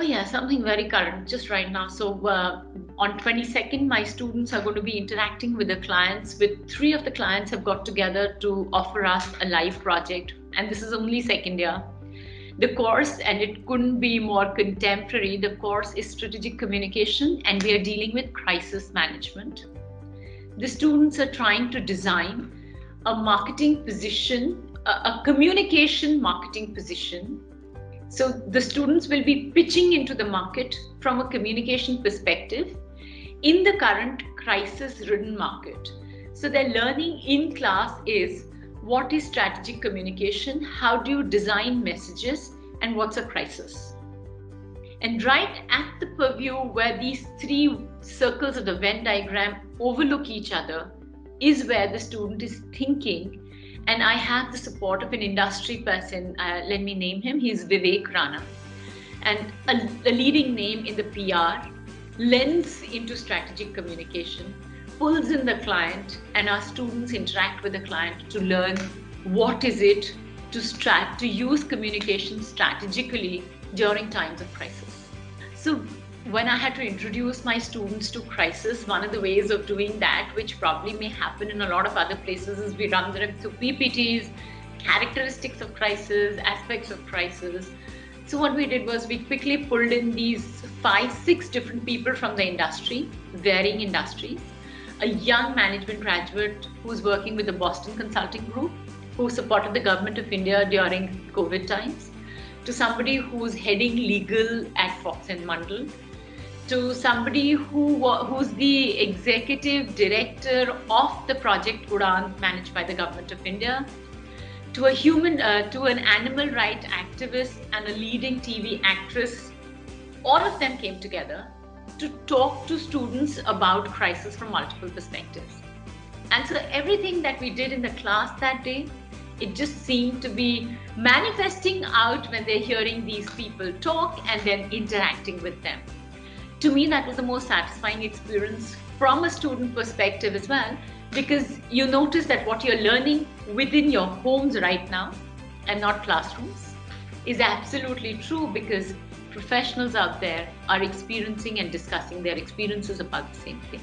yeah, something very current just right now. So on 22nd, my students are going to be interacting with the clients. With 3 of the clients have got together to offer us a live project, and this is only second year. The course, and it couldn't be more contemporary, the course is strategic communication, and we are dealing with crisis management. The students are trying to design a marketing position, a communication marketing position. So the students will be pitching into the market from a communication perspective in the current crisis-ridden market. So their learning in class is what is strategic communication, how do you design messages, and what's a crisis. And right at the purview where these 3 circles of the Venn diagram overlook each other is where the student is thinking. And I have the support of an industry person, let me name him, he's Vivek Rana. And a leading name in the PR, lends into strategic communication, pulls in the client, and our students interact with the client to learn what is it to use communication strategically during times of crisis. So when I had to introduce my students to crisis, one of the ways of doing that, which probably may happen in a lot of other places, is we run them through PPTs, characteristics of crisis, aspects of crisis. So what we did was we quickly pulled in these 5-6 different people from the industry, varying industries. A young management graduate who's working with the Boston Consulting Group, who supported the government of India during COVID times, to somebody who's heading legal at Fox & Mandel, to somebody who's the executive director of the project Udan managed by the government of India, to an animal rights activist and a leading TV actress. All of them came together to talk to students about crisis from multiple perspectives. And so everything that we did in the class that day, it just seemed to be manifesting out when they're hearing these people talk and then interacting with them. To me, that was the most satisfying experience from a student perspective as well, because you notice that what you're learning within your homes right now and not classrooms is absolutely true, because professionals out there are experiencing and discussing their experiences about the same thing.